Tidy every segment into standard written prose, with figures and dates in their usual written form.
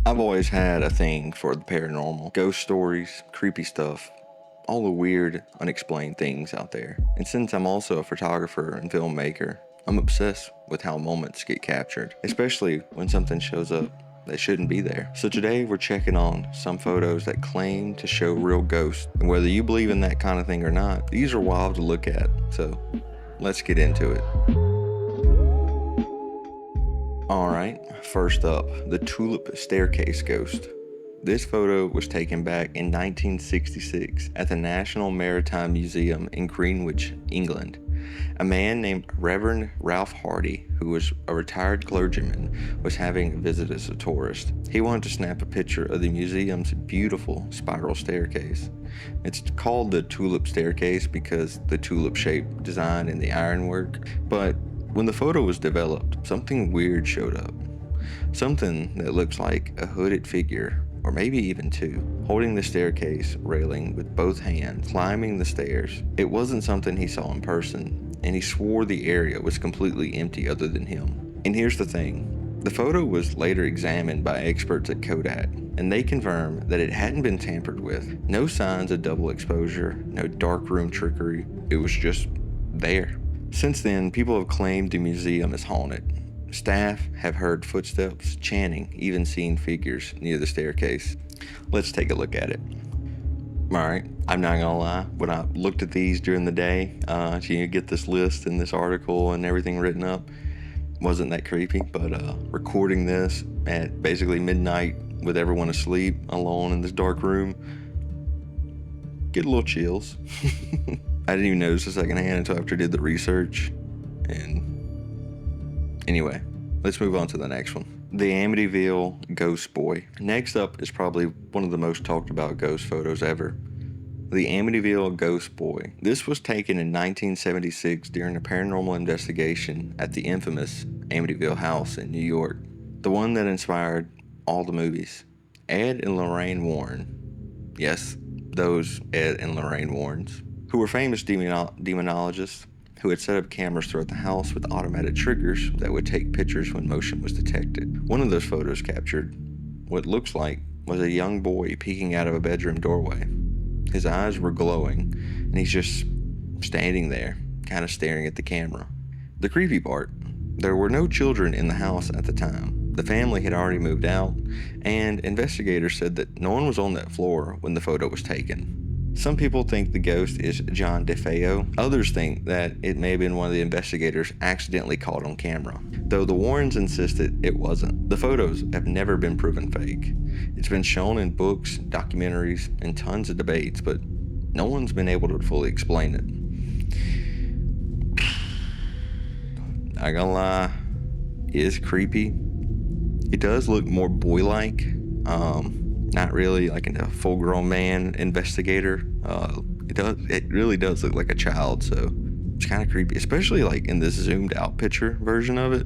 I've always had a thing for the paranormal, ghost stories, creepy stuff, all the weird, unexplained things out there. And since I'm also a photographer and filmmaker, I'm obsessed with how moments get captured, especially when something shows up that shouldn't be there. So today we're checking on some photos that claim to show real ghosts. And whether you believe in that kind of thing or not, these are wild to look at. So let's get into it. Alright, first up, the Tulip staircase ghost. This photo was taken back in 1966 at the National Maritime Museum in Greenwich, England. A man named Reverend Ralph Hardy, who was a retired clergyman, was having a visit as a tourist. He wanted to snap a picture of the museum's beautiful spiral staircase. It's called the Tulip staircase because the tulip-shaped design in the ironwork, but when the photo was developed, something weird showed up. Something that looks like a hooded figure, or maybe even two, holding the staircase railing with both hands, climbing the stairs. It wasn't something he saw in person, and he swore the area was completely empty other than him. And here's the thing. The photo was later examined by experts at Kodak, and they confirmed that it hadn't been tampered with. No signs of double exposure, no darkroom trickery. It was just there. Since then, people have claimed the museum is haunted. Staff have heard footsteps, chanting, even seen figures near the staircase. Let's take a look at it. Alright, I'm not gonna lie, when I looked at these during the day, you get this list and this article and everything written up, wasn't that creepy, but recording this at basically midnight with everyone asleep, alone in this dark room, get a little chills. I didn't even notice the secondhand until after I did the research. And anyway, let's move on to the next one. The Amityville Ghost Boy. Next up is probably one of the most talked about ghost photos ever. The Amityville Ghost Boy. This was taken in 1976 during a paranormal investigation at the infamous Amityville house in New York. The one that inspired all the movies. Ed and Lorraine Warren. Yes, those Ed and Lorraine Warrens, who were famous demonologists who had set up cameras throughout the house with automated triggers that would take pictures when motion was detected. One of those photos captured what looks like was a young boy peeking out of a bedroom doorway. His eyes were glowing, and he's just standing there, kind of staring at the camera. The creepy part, there were no children in the house at the time. The family had already moved out, and investigators said that no one was on that floor when the photo was taken. Some people think the ghost is John DeFeo. Others think that it may have been one of the investigators accidentally caught on camera, though the Warrens insisted it wasn't. The photos have never been proven fake. It's been shown in books, documentaries, and tons of debates, but no one's been able to fully explain it. Not gonna lie, it is creepy. It does look more boy-like. Not really like a full-grown man investigator. It really does look like a child, so it's kind of creepy, especially like in this zoomed out picture version of it.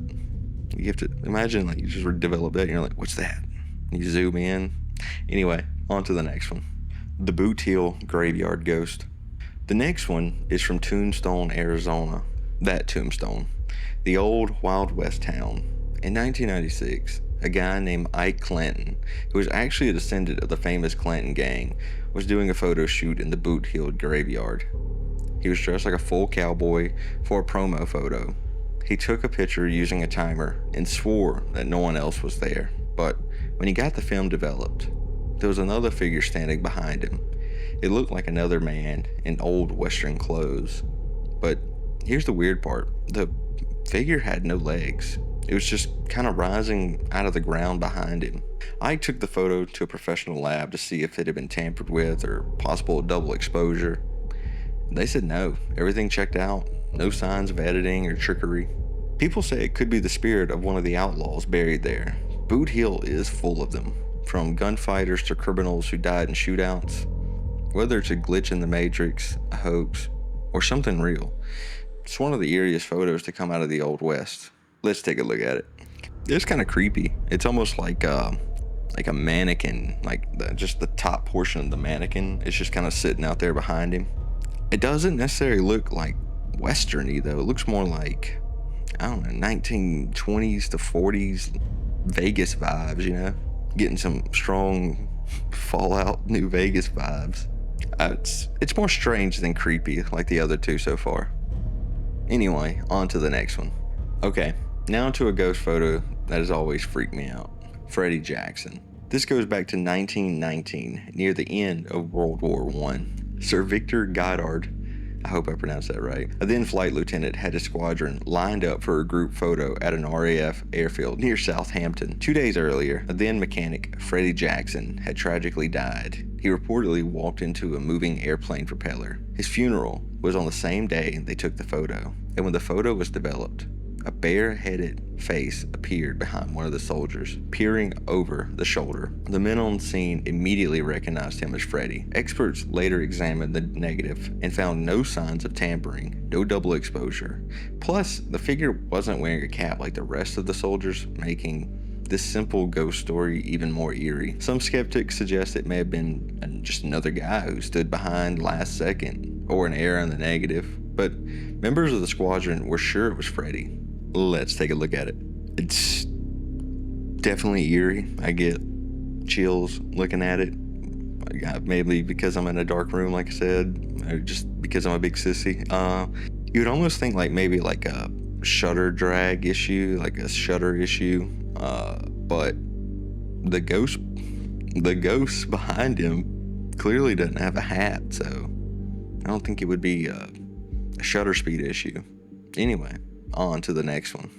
You have to imagine like you just develop that and you're like, what's that? And you zoom in. Anyway, on to the next one. The Boothill graveyard ghost. The next one is from Tombstone, Arizona. That Tombstone, the old Wild West town. In 1996, a guy named Ike Clanton, who was actually a descendant of the famous Clanton gang, was doing a photo shoot in the Boothill graveyard. He was dressed like a full cowboy for a promo photo. He took a picture using a timer and swore that no one else was there. But when he got the film developed, there was another figure standing behind him. It looked like another man in old Western clothes. But here's the weird part. The figure had no legs. It was just kind of rising out of the ground behind him. I took the photo to a professional lab to see if it had been tampered with or possible double exposure. They said no, everything checked out, no signs of editing or trickery. People say it could be the spirit of one of the outlaws buried there. Boothill is full of them, from gunfighters to criminals who died in shootouts. Whether it's a glitch in the Matrix, a hoax, or something real, it's one of the eeriest photos to come out of the Old West. Let's take a look at it. It's kind of creepy. It's almost like a mannequin, just the top portion of the mannequin is just kind of sitting out there behind him. It doesn't necessarily look like Western-y though. It looks more like, I don't know, 1920s to 40s Vegas vibes, you know? getting some strong Fallout New Vegas vibes. It's more strange than creepy like the other two so far. Anyway, on to the next one. Okay, now to a ghost photo that has always freaked me out. Freddy Jackson. This goes back to 1919, near the end of World War I. Sir Victor Goddard, I hope I pronounced that right, a then flight lieutenant, had a squadron lined up for a group photo at an RAF airfield near Southampton. 2 days earlier, a then mechanic, Freddy Jackson, had tragically died. He reportedly walked into a moving airplane propeller. His funeral was on the same day they took the photo, and when the photo was developed, a bare-headed face appeared behind one of the soldiers, peering over the shoulder. The men on scene immediately recognized him as Freddy. Experts later examined the negative and found no signs of tampering, no double exposure. Plus, the figure wasn't wearing a cap like the rest of the soldiers, making this simple ghost story even more eerie. Some skeptics suggest it may have been just another guy who stood behind last second, or an error in the negative, but members of the squadron were sure it was Freddy. Let's take a look at it. It's definitely eerie. I get chills looking at it. Maybe because I'm in a dark room, like I said, or just because I'm a big sissy. You would almost think maybe a shutter drag issue, like a shutter issue. But the ghost behind him clearly doesn't have a hat, so I don't think it would be a shutter speed issue. Anyway, on to the next one.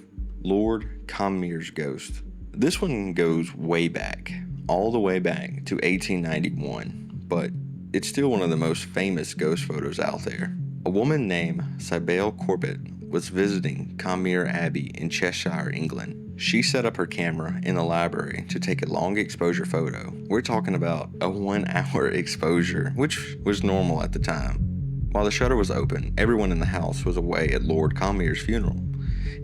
Lord Combermere's ghost. This one goes way back, all the way back to 1891, but it's still one of the most famous ghost photos out there. A woman named Sybil Corbett was visiting Combermere Abbey in Cheshire, England. She set up her camera in the library to take a long exposure photo. We're talking about a 1 hour exposure, which was normal at the time. While the shutter was open, everyone in the house was away at Lord Combermere's funeral,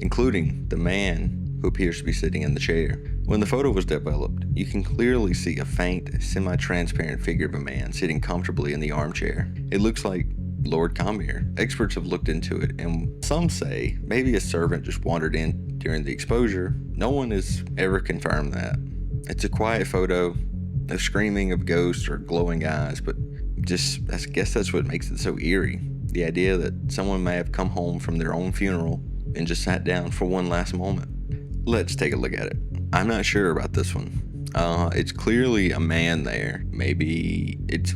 including the man who appears to be sitting in the chair. When the photo was developed, you can clearly see a faint, semi-transparent figure of a man sitting comfortably in the armchair. It looks like Lord Combermere. Experts have looked into it, and some say maybe a servant just wandered in during the exposure. No one has ever confirmed that. It's a quiet photo, no screaming of ghosts or glowing eyes, but I guess that's what makes it so eerie. The idea that someone may have come home from their own funeral and just sat down for one last moment. Let's take a look at it. I'm not sure about this one. It's clearly a man there. Maybe it's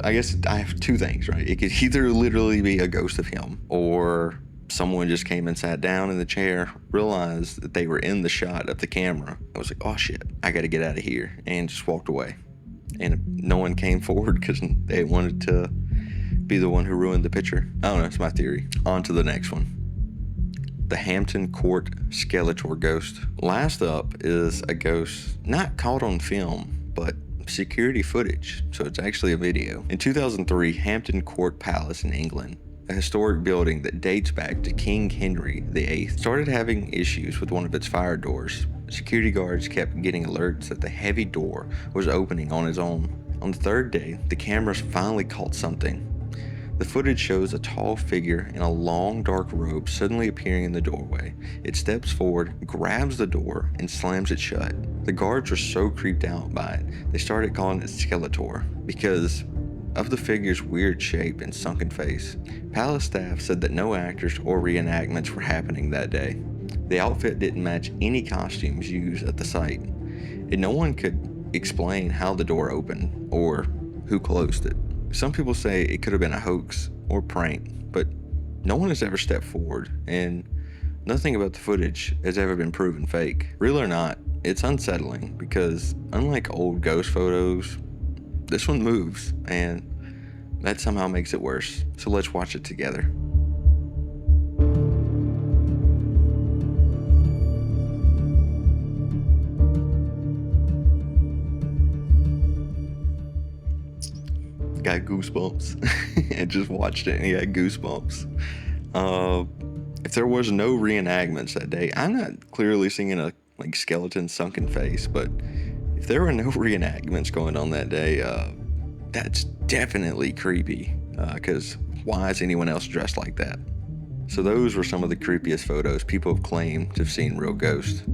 I guess I have two things, right? It could either literally be a ghost of him, or someone just came and sat down in the chair, realized that they were in the shot of the camera. I was like, oh shit, I gotta get out of here, and just walked away. And no one came forward because they wanted to be the one who ruined the picture. I don't know, it's my theory. On to the next one. The Hampton Court Skeletor ghost. Last up is a ghost not caught on film, but security footage, so it's actually a video. In 2003, Hampton Court Palace in England, a historic building that dates back to King Henry VIII, started having issues with one of its fire doors. Security guards kept getting alerts that the heavy door was opening on its own. On the third day, the cameras finally caught something. The footage shows a tall figure in a long dark robe suddenly appearing in the doorway. It steps forward, grabs the door, and slams it shut. The guards were so creeped out by it, they started calling it Skeletor because of the figure's weird shape and sunken face. Palace staff said that no actors or reenactments were happening that day. The outfit didn't match any costumes used at the site, and no one could explain how the door opened or who closed it. Some people say it could have been a hoax or prank, but no one has ever stepped forward, and nothing about the footage has ever been proven fake. Real or not, it's unsettling because unlike old ghost photos, this one moves, and that somehow makes it worse. So let's watch it together. Got goosebumps. I just watched it and he had goosebumps. If there was no reenactments that day, I'm not clearly seeing a skeleton sunken face, but if there were no reenactments going on that day, that's definitely creepy, because why is anyone else dressed like that? So those were some of the creepiest photos people have claimed to have seen real ghosts.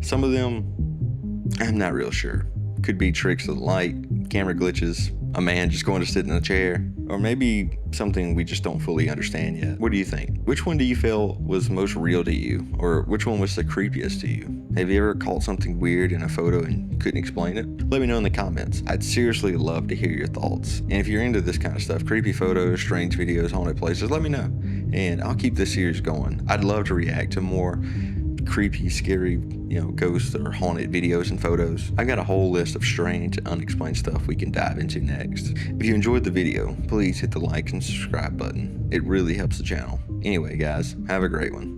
Some of them I'm not real sure. Could be tricks of the light, camera glitches, a man just going to sit in a chair, or maybe something we just don't fully understand yet. What do you think? Which one do you feel was most real to you, or which one was the creepiest to you? Have you ever caught something weird in a photo and couldn't explain it? Let me know in the comments. I'd seriously love to hear your thoughts. And if you're into this kind of stuff, creepy photos, strange videos, haunted places, let me know. And I'll keep this series going. I'd love to react to more creepy, scary, ghosts or haunted videos and photos. I've got a whole list of strange and unexplained stuff we can dive into next. If you enjoyed the video, please hit the like and subscribe button. It really helps the channel. Anyway, guys, have a great one.